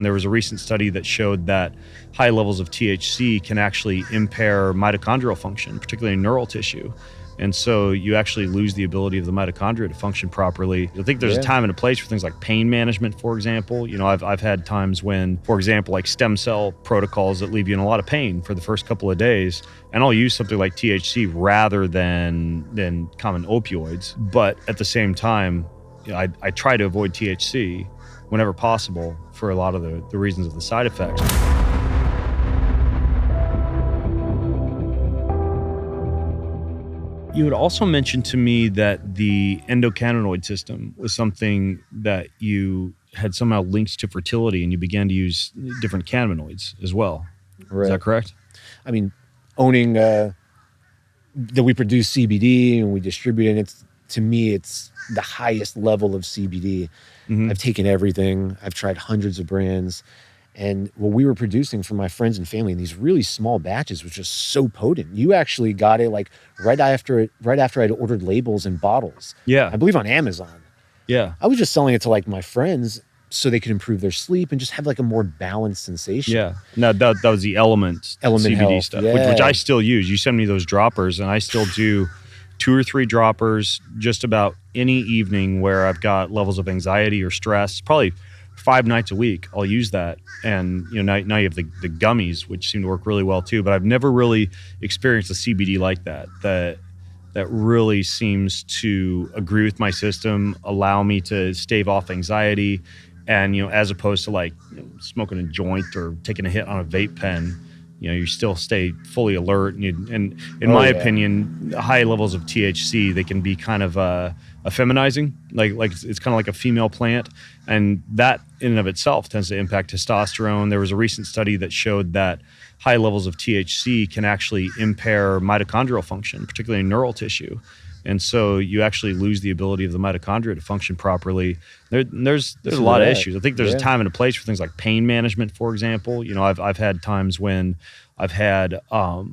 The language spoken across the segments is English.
There was a recent study that showed that high levels of THC can actually impair mitochondrial function, particularly in neural tissue. And so you actually lose the ability of the mitochondria to function properly. I think there's a time and a place for things like pain management, for example. You know, I've had times when, for example, like stem cell protocols that leave you in a lot of pain for the first couple of days. And I'll use something like THC rather than common opioids. But at the same time, you know, I try to avoid THC whenever possible for a lot of the reasons of the side effects. You had also mentioned to me that the endocannabinoid system was something that you had somehow linked to fertility, and you began to use different cannabinoids as well. Right. Is that correct? I mean, owning that we produce CBD and we distribute it, to me, it's the highest level of CBD. Mm-hmm. I've taken everything. I've tried hundreds of brands. And what we were producing for my friends and family in these really small batches was just so potent. You actually got it like right after I'd ordered labels and bottles. Yeah. I believe on Amazon. Yeah. I was just selling it to like my friends so they could improve their sleep and just have like a more balanced sensation. Yeah. No, that was the element CBD health stuff, yeah. which I still use. You send me those droppers and I still do 2 or 3 droppers just about any evening where I've got levels of anxiety or stress, probably 5 nights a week. I'll use that. And you know, now you have the gummies, which seem to work really well too, but I've never really experienced a CBD like that really seems to agree with my system, allow me to stave off anxiety. And, you know, as opposed to like smoking a joint or taking a hit on a vape pen, you know, you still stay fully alert. And in my opinion, high levels of THC, they can be kind of effeminizing, like it's kind of like a female plant. And that in and of itself tends to impact testosterone. There was a recent study that showed that high levels of THC can actually impair mitochondrial function, particularly in neural tissue. And so you actually lose the ability of the mitochondria to function properly. There's a lot of issues. I think there's a time and a place for things like pain management, for example. You know, I've had times when I've had, for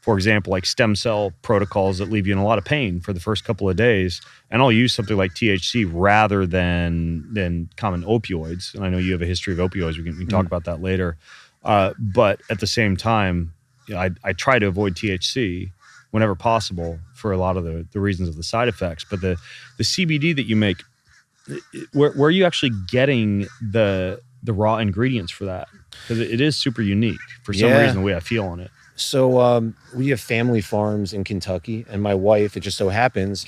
example, like stem cell protocols that leave you in a lot of pain for the first couple of days. And I'll use something like THC rather than common opioids. And I know you have a history of opioids. We can talk about that later. But at the same time, you know, I try to avoid THC whenever possible for a lot of the reasons of the side effects. But the CBD that you make, where are you actually getting the raw ingredients for that? Because it is super unique for some reason, the way I feel on it. So we have family farms in Kentucky, and my wife, it just so happens...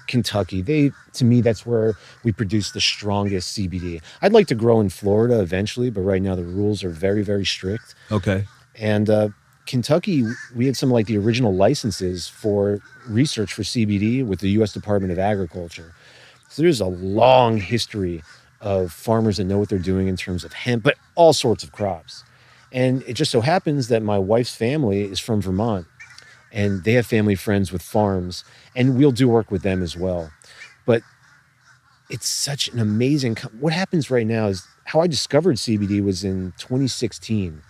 Kentucky, to me, that's where we produce the strongest CBD. I'd like to grow in Florida eventually, but right now the rules are very, very strict. Okay. And Kentucky, we had some like the original licenses for research for CBD with the U.S. Department of Agriculture. So there's a long history of farmers that know what they're doing in terms of hemp, but all sorts of crops. And it just so happens that my wife's family is from Vermont, and they have family friends with farms, and we'll do work with them as well. But it's such an amazing... What happens right now is how I discovered CBD was in 2016.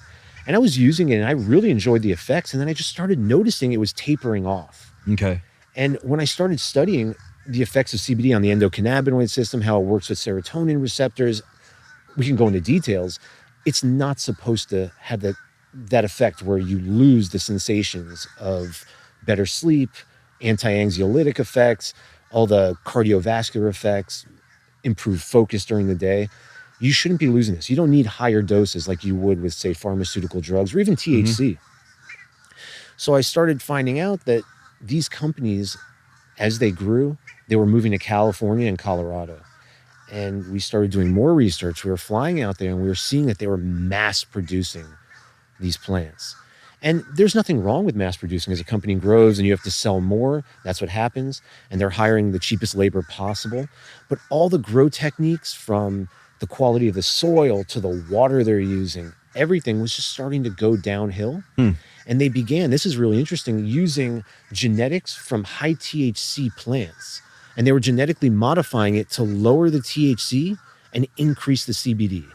And I was using it and I really enjoyed the effects. And then I just started noticing it was tapering off. Okay. And when I started studying the effects of CBD on the endocannabinoid system, how it works with serotonin receptors, we can go into details. It's not supposed to have that effect where you lose the sensations of better sleep, anti-anxiolytic effects, all the cardiovascular effects, improved focus during the day. You shouldn't be losing this. You don't need higher doses like you would with, say, pharmaceutical drugs or even THC. Mm-hmm. So I started finding out that these companies, as they grew, they were moving to California and Colorado. And we started doing more research. We were flying out there and we were seeing that they were mass producing these plants. And there's nothing wrong with mass producing. As a company grows and you have to sell more, that's what happens. And they're hiring the cheapest labor possible. But all the grow techniques, from the quality of the soil to the water they're using, everything was just starting to go downhill. And they began, this is really interesting, using genetics from high THC plants. And they were genetically modifying it to lower the THC and increase the CBD.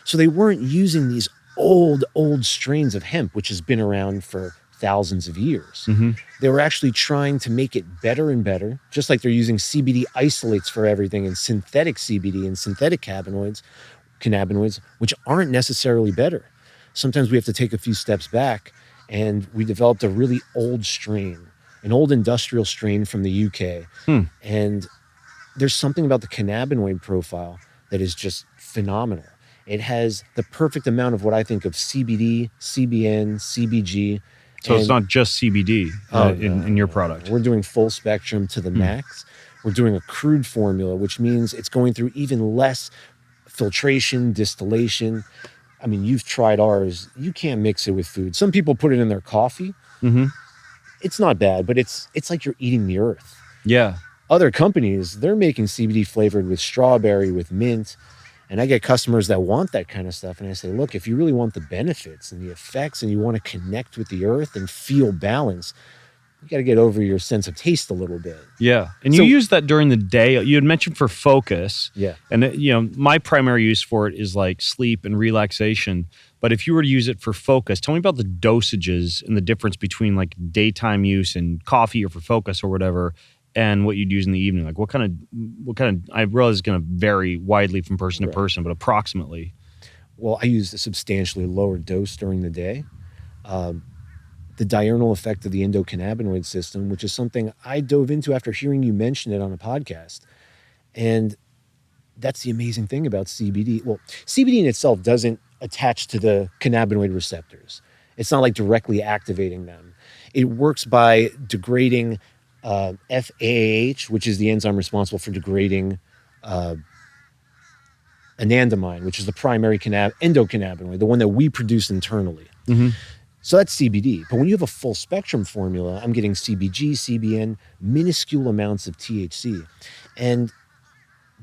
So they weren't using these old strains of hemp, which has been around for thousands of years. Mm-hmm. They were actually trying to make it better and better, just like they're using CBD isolates for everything and synthetic CBD and synthetic cannabinoids, which aren't necessarily better. Sometimes we have to take a few steps back, and we developed a really old strain, an old industrial strain from the UK. And there's something about the cannabinoid profile that is just phenomenal. It has the perfect amount of what I think of CBD, CBN, CBG. So it's not just CBD in your product. We're doing full spectrum to the max. We're doing a crude formula, which means it's going through even less filtration, distillation. I mean, you've tried ours. You can't mix it with food. Some people put it in their coffee. Mm-hmm. It's not bad, but it's like you're eating the earth. Yeah. Other companies, they're making CBD flavored with strawberry, with mint. And I get customers that want that kind of stuff. And I say, look, if you really want the benefits and the effects and you want to connect with the earth and feel balance, you got to get over your sense of taste a little bit. Yeah. And you use that during the day. You had mentioned for focus. Yeah. And, my primary use for it is like sleep and relaxation. But if you were to use it for focus, tell me about the dosages and the difference between like daytime use and coffee or for focus or whatever, and what you'd use in the evening. Like what kind of, I realize it's going to vary widely from person to person, but approximately. Well, I use a substantially lower dose during the day. The diurnal effect of the endocannabinoid system, which is something I dove into after hearing you mention it on a podcast. And that's the amazing thing about CBD. Well, CBD in itself doesn't attach to the cannabinoid receptors. It's not like directly activating them. It works by degrading FAAH, which is the enzyme responsible for degrading anandamide, which is the primary endocannabinoid, the one that we produce internally. Mm-hmm. So that's CBD. But when you have a full spectrum formula, I'm getting CBG, CBN, minuscule amounts of THC. And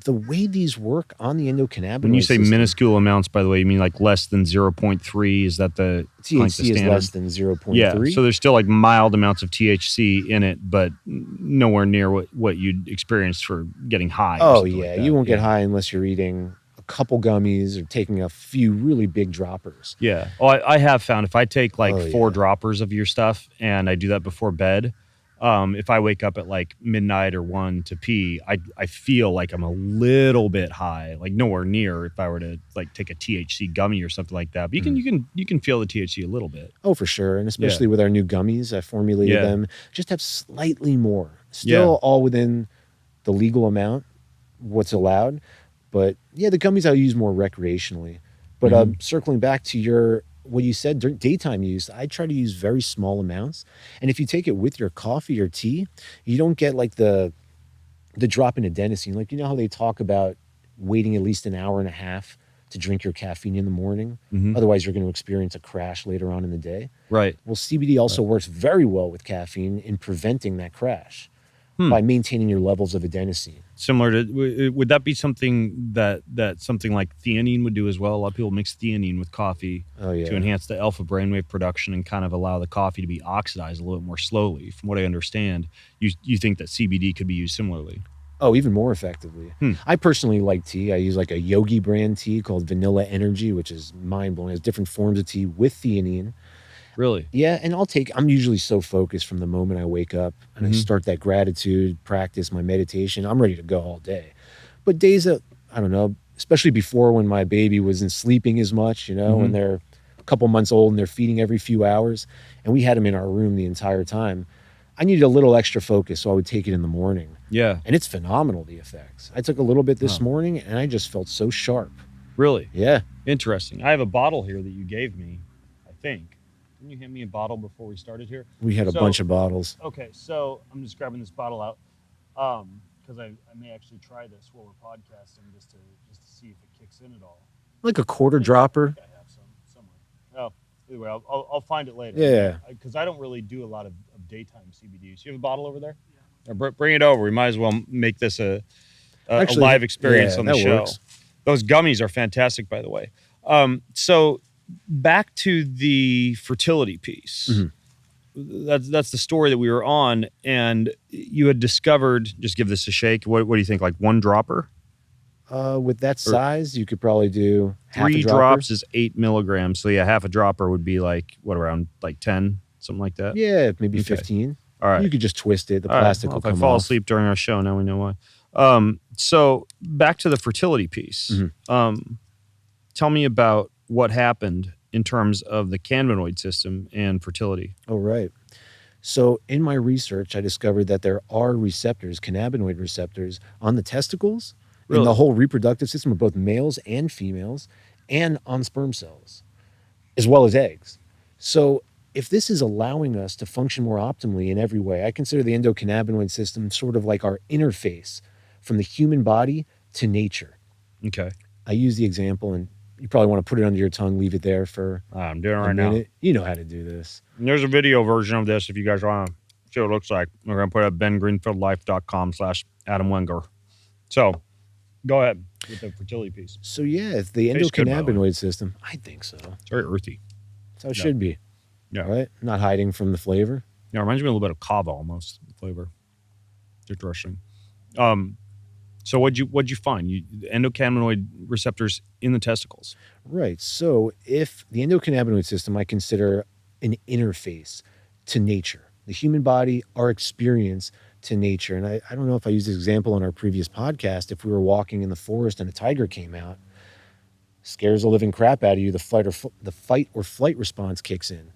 the way these work on the endocannabinoid When you say system, minuscule amounts, by the way, you mean like less than 0.3? Is that the THC like the is less than 0.3? Yeah, so there's still like mild amounts of THC in it, but nowhere near what you'd experience for getting high. Oh, yeah. You won't get high unless you're eating a couple gummies or taking a few really big droppers. Yeah. Oh, I have found if I take like 4 droppers of your stuff and I do that before bed, if I wake up at like midnight or 1 to pee, I feel like I'm a little bit high, like nowhere near if I were to like take a THC gummy or something like that. But you can feel the THC a little bit. Oh, for sure. And especially with our new gummies, I formulated them just have slightly more. Still all within the legal amount, what's allowed. But yeah, the gummies I'll use more recreationally. But circling back to what you said, during daytime use, I try to use very small amounts. And if you take it with your coffee or tea, you don't get like the drop in adenosine. Like, you know how they talk about waiting at least an hour and a half to drink your caffeine in the morning? Otherwise, you're going to experience a crash later on in the day. Right. Well, CBD also works very well with caffeine in preventing that crash by maintaining your levels of adenosine. Similar to, would that be something that something like theanine would do as well? A lot of people mix theanine with coffee to enhance the alpha brainwave production and kind of allow the coffee to be oxidized a little bit more slowly. From what I understand, you think that CBD could be used similarly? Oh, even more effectively. I personally like tea. I use like a Yogi brand tea called Vanilla Energy, which is mind-blowing. It has different forms of tea with theanine. Really? Yeah, and I'm usually so focused from the moment I wake up and I start that gratitude practice, my meditation, I'm ready to go all day. But days that, I don't know, especially before when my baby wasn't sleeping as much, when they're a couple months old and they're feeding every few hours, and we had them in our room the entire time, I needed a little extra focus, so I would take it in the morning. Yeah. And it's phenomenal, the effects. I took a little bit this morning, and I just felt so sharp. Really? Yeah. Interesting. I have a bottle here that you gave me, I think. Didn't you hand me a bottle before we started here? We had a bunch of bottles. Okay, so I'm just grabbing this bottle out because I may actually try this while we're podcasting just to see if it kicks in at all. Like a quarter dropper. I have some somewhere. Oh, either way, I'll find it later. Yeah. Because I don't really do a lot of daytime CBD. So you have a bottle over there? Yeah. Bring it over. We might as well make this a live experience on the show. Works. Those gummies are fantastic, by the way. So back to the fertility piece. That's the story that we were on, and you had discovered. Just give this a shake. What do you think? Like 1 dropper? With that size, you could probably do 3 drops is 8 milligrams. So yeah, half a dropper would be like around like 10, something like that. Yeah, maybe Okay. 15. All right. You could just twist it. The All right. plastic Well, will if I come fall off. asleep during our show, now we know why. So back to the fertility piece. Tell me about what happened in terms of the cannabinoid system and fertility. Oh, right. So in my research, I discovered that there are receptors, cannabinoid receptors, on the testicles in the whole reproductive system of both males and females, and on sperm cells, as well as eggs. So if this is allowing us to function more optimally in every way, I consider the endocannabinoid system sort of like our interface from the human body to nature. Okay. I use the example, and you probably want to put it under your tongue, leave it there for I'm doing it a right minute. now. You know how to do this. And there's a video version of this if you guys want to see what it looks like. We're going to put it at bengreenfieldlife.com/Adam Wenguer. So go ahead with the fertility piece. So yeah, the Tastes good, by the way. endocannabinoid system, I think so. It's very earthy. That's how it should be. Yeah. Right? Not hiding from the flavor. Yeah, it reminds me a little bit of kava almost, the flavor. Interesting. So what'd you find? Endocannabinoid receptors in the testicles. Right. So if the endocannabinoid system, I consider an interface to nature, the human body, our experience to nature. And I don't know if I used this example on our previous podcast. If we were walking in the forest and a tiger came out, scares the living crap out of you, the fight or flight response kicks in.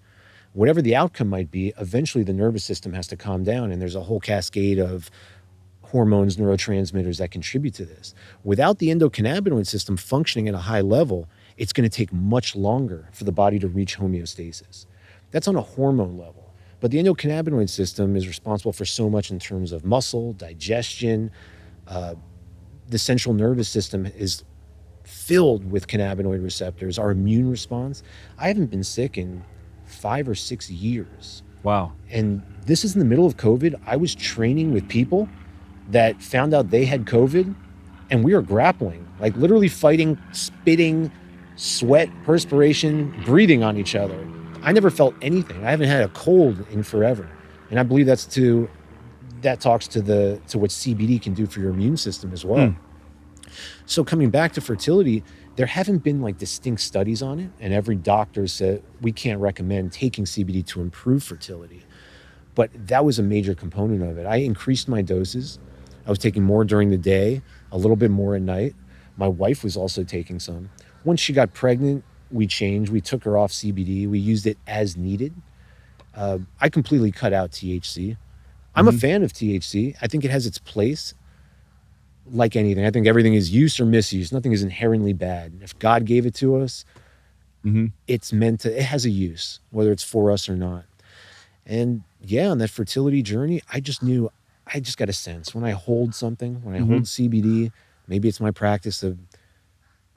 Whatever the outcome might be, eventually the nervous system has to calm down, and there's a whole cascade of hormones, neurotransmitters that contribute to this. Without the endocannabinoid system functioning at a high level, it's going to take much longer for the body to reach homeostasis. That's on a hormone level. But the endocannabinoid system is responsible for so much in terms of muscle, digestion. The central nervous system is filled with cannabinoid receptors, our immune response. I haven't been sick in 5 or 6 years. Wow. And this is in the middle of COVID. I was training with people that found out they had COVID, and we were grappling, like literally fighting, spitting, sweat, perspiration, breathing on each other. I never felt anything. I haven't had a cold in forever. And I believe that talks to what CBD can do for your immune system as well. So coming back to fertility, there haven't been like distinct studies on it, and every doctor said we can't recommend taking CBD to improve fertility. But that was a major component of it. I increased my doses. I was taking more during the day, a little bit more at night. My wife was also taking some. Once she got pregnant, we changed. We took her off CBD. We used it as needed. I completely cut out THC. I'm a fan of THC. I think it has its place. Like anything, I think everything is use or misuse. Nothing is inherently bad. If God gave it to us, it has a use, whether it's for us or not. And yeah, on that fertility journey, I just got a sense when I hold something, when I hold CBD, maybe it's my practice of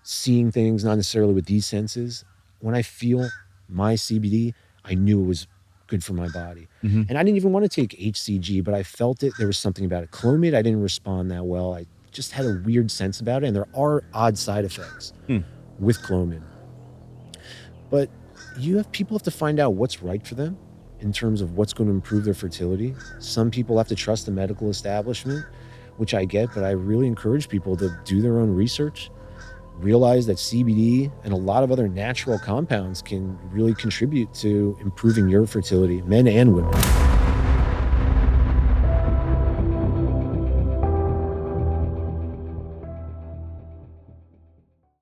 seeing things, not necessarily with these senses. When I feel my CBD, I knew it was good for my body. And I didn't even want to take HCG, but I felt it. There was something about it. Clomid, I didn't respond that well. I just had a weird sense about it. And there are odd side effects with Clomid. But people have to find out what's right for them in terms of what's going to improve their fertility. Some people have to trust the medical establishment, which I get, but I really encourage people to do their own research, realize that CBD and a lot of other natural compounds can really contribute to improving your fertility, men and women.